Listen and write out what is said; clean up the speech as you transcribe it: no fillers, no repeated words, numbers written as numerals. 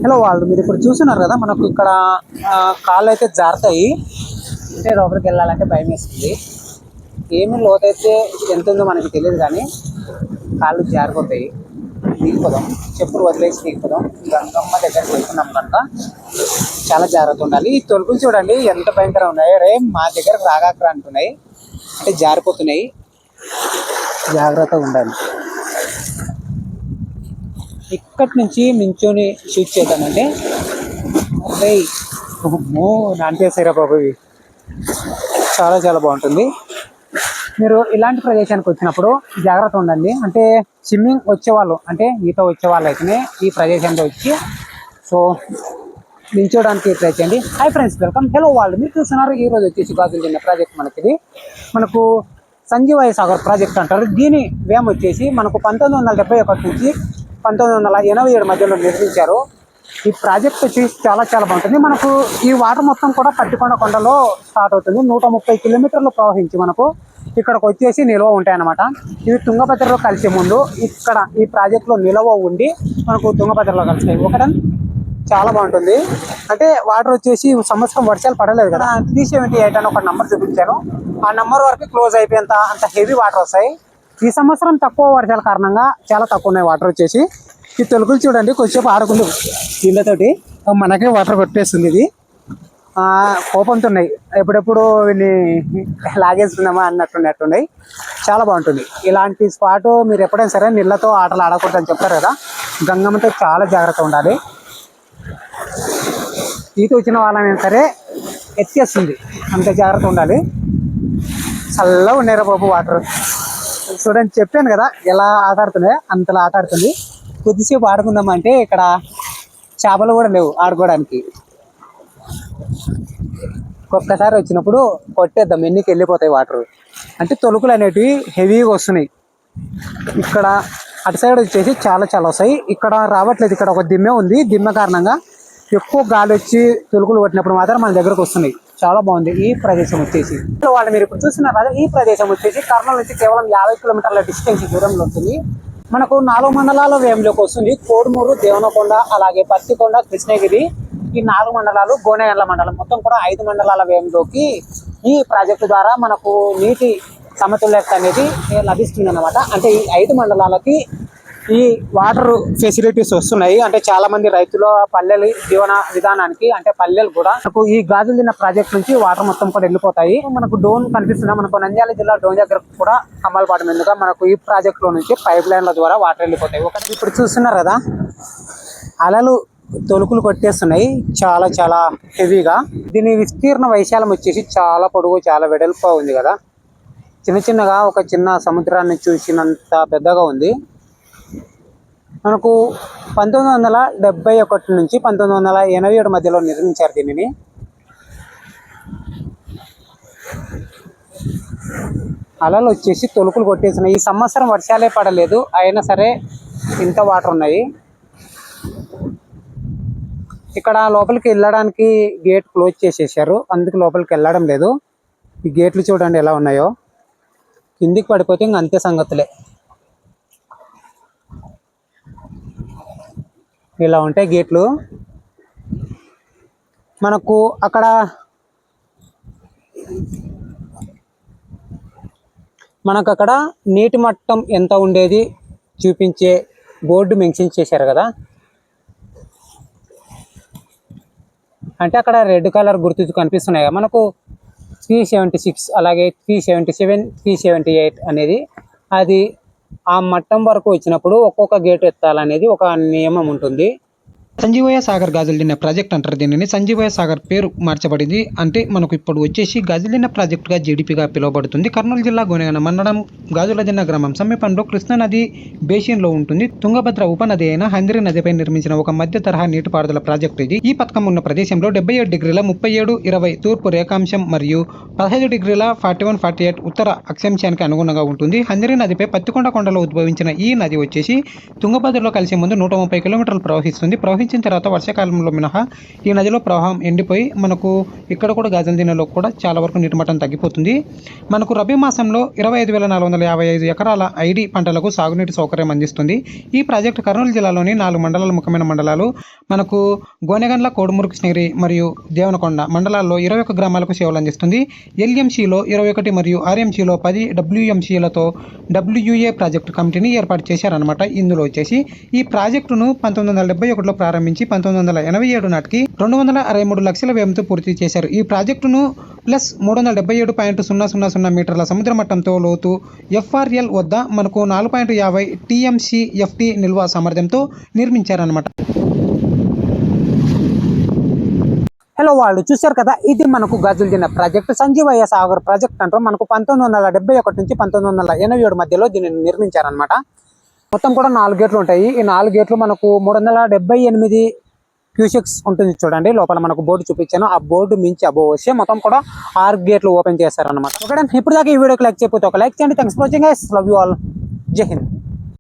Hello వాళ్ళు మీరు ఇప్పుడు చూస్తున్నారు కదా, మనకు ఇక్కడ కాళ్ళు అయితే జారుతాయి. అంటే లోపలికి వెళ్ళాలంటే భయం వేస్తుంది. ఏమి లోతైతే ఎంత ఉందో మనకి తెలియదు, కానీ కాళ్ళు జారిపోతాయి. దిగిపోదాం, చెప్పులు వదిలేసి దిగిపోదాం. గంగమ్మ దగ్గరికి వెళ్తున్నాం కనుక చాలా జాగ్రత్త ఉండాలి. ఈ తొలుపులు చూడండి ఎంత భయంకరంగా ఉన్నాయి. రే మా దగ్గరకు రాగాకరా అంటున్నాయి, అంటే జారిపోతున్నాయి. జాగ్రత్తగా ఉండాలి. ఇక్కడి నుంచి నించొని షూట్ చేద్దామంటే నాన్పేసారా బాబు, ఇవి చాలా చాలా బాగుంటుంది. మీరు ఇలాంటి ప్రదేశానికి వచ్చినప్పుడు జాగ్రత్త ఉండండి. అంటే స్విమ్మింగ్ వచ్చేవాళ్ళు, అంటే ఈత వచ్చేవాళ్ళు అయితేనే ఈ ప్రదేశానికి వచ్చి సో నించోడానికి ట్రై చేయండి. Hi friends, welcome. హలో వాళ్ళు మీరు చూస్తున్నారు. ఈరోజు వచ్చేసి గాజులదిన్నె ప్రాజెక్ట్ మనకు సంజీవయ్య సాగర్ ప్రాజెక్ట్ అంటారు. దీని వ్యయం వచ్చేసి మనకు 1971 నుంచి 1987 మధ్యలో నిర్మించారు. ఈ ప్రాజెక్ట్ వచ్చి చాలా చాలా బాగుంటుంది. మనకు ఈ వాటర్ మొత్తం కూడా పట్టికొండ కొండలో స్టార్ట్ అవుతుంది. 130 కిలోమీటర్లు ప్రవహించి మనకు ఇక్కడికి వచ్చేసి నిల్వ ఉంటాయి అన్నమాట. ఇవి తుంగభద్రలో కలిసే ముందు ఇక్కడ ఈ ప్రాజెక్టులో నిల్వ ఉండి మనకు తుంగభద్రలో కలిసాయి. ఒకటం చాలా బాగుంటుంది. అంటే వాటర్ వచ్చేసి సంవత్సరం వర్షాలు పడలేదు కదా, 378 అని ఒక నెంబర్ చూపించాను. ఆ నెంబర్ వరకు క్లోజ్ అయిపోయేంత అంత హెవీ వాటర్ వస్తాయి. ఈ సంవత్సరం తక్కువ వర్షాల కారణంగా చాలా తక్కువ ఉన్నాయి వాటర్ వచ్చేసి. ఈ తొలుకులు చూడండి, కొంచెంసేపు ఆడుకుంటూ వీళ్ళతోటి మనకే వాటర్ కొట్టేస్తుంది. ఇది కోపంతో ఉన్నాయి, ఎప్పుడెప్పుడు వీళ్ళని లాగేసుకుందామా అన్నట్టున్నాయి. చాలా బాగుంటుంది ఇలాంటి స్పాట్. మీరు ఎప్పుడైనా సరే నీళ్ళతో ఆటలు ఆడకూడదని చెప్తారు కదా, గంగమ్మతో చాలా జాగ్రత్త ఉండాలి. ఈత వచ్చిన వాళ్ళని సరే ఎత్తేస్తుంది, అంత జాగ్రత్త ఉండాలి. చల్లగా ఉన్నారా బాబు వాటర్. చూడండి, చెప్పాను కదా ఎలా ఆట ఆడుతున్నాయి, అంతలా ఆట ఆడుతుంది. కొద్దిసేపు ఆడుకుందామంటే ఇక్కడ చేపలు కూడా లేవు ఆడుకోవడానికి. ఒక్కసారి వచ్చినప్పుడు కొట్టేద్దాం, ఎన్నికి వెళ్ళిపోతాయి వాటర్. అంటే తొలుకులు అనేటివి హెవీగా వస్తున్నాయి. ఇక్కడ అటు సైడ్ వచ్చేసి చాలా చాలా వస్తాయి, ఇక్కడ రావట్లేదు. ఇక్కడ ఒక దిమ్మె ఉంది, దిమ్మె కారణంగా ఎక్కువ గాలి వచ్చి తొలుకులు కొట్టినప్పుడు మాత్రం మన దగ్గరకు వస్తున్నాయి. చాలా బాగుంది ఈ ప్రదేశం వచ్చేసి. వాళ్ళు మీరు ఇప్పుడు చూస్తున్నారు కదా, ఈ ప్రదేశం వచ్చేసి కర్నూలు నుంచి కేవలం 50 కిలోమీటర్ల డిస్టెన్స్ దూరంలో ఉంటుంది. మనకు 4 మండలాల వ్యయంలోకి వస్తుంది. కోడుమూరు, దేవనకొండ, అలాగే పత్తికొండ, కృష్ణగిరి, ఈ 4 మండలాలు, గోనెగండ్ల మండలం, మొత్తం కూడా 5 మండలాల వ్యయంలోకి ఈ ప్రాజెక్టు ద్వారా మనకు నీటి సమతుల్యత అనేది లభిస్తుంది అన్నమాట. అంటే ఈ 5 మండలాలకి ఈ వాటర్ ఫెసిలిటీస్ వస్తున్నాయి. అంటే చాలా మంది రైతుల పల్లెల జీవన విధానానికి, అంటే పల్లెలు కూడా మనకు ఈ గాజులదిన్నె ప్రాజెక్ట్ నుంచి వాటర్ మొత్తం కూడా వెళ్ళిపోతాయి. మనకు డోన్ కనిపిస్తుంది. మనకు నంద్యాల జిల్లా డోన్ దగ్గర కూడా అమలుపాటు మీదుగా మనకు ఈ ప్రాజెక్ట్ లో నుంచి పైప్ లైన్ల ద్వారా వాటర్ వెళ్ళిపోతాయి. ఒకటి ఇప్పుడు చూస్తున్నారు కదా, అలలు తొలుకులు కొట్టేస్తున్నాయి చాలా చాలా హెవీగా. దీని విస్తీర్ణ వైశాలం వచ్చేసి చాలా పొడుగు, చాలా వెడల్పుగా ఉంది కదా. చిన్న చిన్నగా ఒక చిన్న సముద్రాన్ని చూసినంత పెద్దగా ఉంది. మనకు 1971 నుంచి 1987 మధ్యలో నిర్మించారు దీనిని. అలలు వచ్చేసి తొలుకులు కొట్టేసినాయి. ఈ సంవత్సరం వర్షాలే పడలేదు, అయినా సరే ఇంత వాటర్ ఉన్నాయి. ఇక్కడ లోపలికి వెళ్ళడానికి గేట్ క్లోజ్ చేసేసారు, అందుకు లోపలికి వెళ్ళడం లేదు. ఈ గేట్లు చూడండి ఎలా ఉన్నాయో, కిందికి పడిపోతే ఇంక అంతే సంగతులే. ఇలా ఉంటాయి గేట్లు. మనకు అక్కడ నీటి మట్టం ఎంత ఉండేది చూపించే బోర్డు మెన్షన్ చేశారు కదా. అంటే అక్కడ రెడ్ కలర్ గుర్తు కనిపిస్తున్నాయి కదా మనకు. 376 అలాగే 377, 378 అనేది అది ఆ మట్టం వరకు వచ్చినప్పుడు ఒక్కొక్క గేట్ ఎత్తాలనేది ఒక నియమం ఉంటుంది. సంజీవయ్య సాగర్ గాజులదిన్నె ప్రాజెక్ట్ అంటారు దీనిని. సంజీవయ్య సాగర్ పేరు మార్చబడింది. అంటే మనకు ఇప్పుడు వచ్చేసి గాజులదిన్నె ప్రాజెక్టుగా జీడిపిగా పిలువబడుతుంది. కర్నూలు జిల్లా గోనెగండ్ల మండలం గాజులదిన్నె గ్రామం సమీపంలో కృష్ణానది బేసిన్లో ఉంటుంది. తుంగభద్ర ఉపనది అయిన హంద్రి నదిపై నిర్మించిన ఒక మధ్య తరహా నీటిపారుదల ప్రాజెక్టు ఇది. ఈ పథకం ఉన్న ప్రదేశంలో 77 డిగ్రీల 37-20 తూర్పు రేఖాంశం మరియు 15 డిగ్రీల 41-48 ఉత్తర అక్షాంశానికి అనుగుణంగా ఉంటుంది. హంద్రి నదిపై పత్తికొండ కొండలో ఉద్భవించిన ఈ నది వచ్చేసి తుంగభద్రలో కలిసే ముందు 130 కిలోమీటర్లు ప్రవహిస్తుంది. నిర్మించిన తర్వాత వర్షాకాలంలో మినహా ఈ నదిలో ప్రవాహం ఎండిపోయి మనకు ఇక్కడ కూడా గాజులదిన్నెలో కూడా చాలా వరకు నీటి మట్టం తగ్గిపోతుంది. మనకు రబీ మాసంలో 25,455 ఎకరాల ఐడి పంటలకు సాగునీటి సౌకర్యం అందిస్తుంది. ఈ ప్రాజెక్టు కర్నూలు జిల్లాలోని 4 మండలాలు, ముఖ్యమైన మండలాలు మనకు గోనెగండ్ల, కోడుమూరు, కృష్ణగిరి మరియు దేవనకొండ మండలాల్లో 21 గ్రామాలకు సేవలు అందిస్తుంది. ఎల్ఎంసీలో 21 మరియు ఆర్ఎంసీలో 10 డబ్ల్యూఎంసీలతో WA ప్రాజెక్టు కమిటీని ఏర్పాటు చేశారనమాట. ఇందులో వచ్చేసి ఈ ప్రాజెక్టును 1971లో ప్రారంభించి 1987 నాటికి 263 లక్షల వ్యయంతో పూర్తి చేశారు. ఈ ప్రాజెక్టును ప్లస్ 377.000 మీటర్ల సముద్ర మట్టంతో లోతు FRL వద్ద మనకు 4.50 TMCFT నిల్వ సామర్థ్యంతో నిర్మించారనమాట. హలో వాళ్ళు చూశారు కదా, ఇది మనకు గాజులదిన్నె ప్రాజెక్ట్, సంజీవయ్య సాగర్ ప్రాజెక్ట్ అంటూ మనకు 1971 నుంచి 1987 మధ్యలో దీనిని నిర్మించారనమాట. మొత్తం కూడా 4 గేట్లు ఉంటాయి. ఈ 4 గేట్లు మనకు 378 క్యూసెక్స్ ఉంటుంది చూడండి. లోపల మనకు బోర్డు చూపించాను, ఆ బోర్డు మించి అబో వస్తే మొత్తం కూడా 6 గేట్లు ఓపెన్ చేశారనమాట. ఓకే, ఇప్పుడు దాకా ఈ వీడియోకి లైక్ చేయకపోతే ఒక లైక్ చేయండి. Thanks for watching guys, love you all, జై హింద్.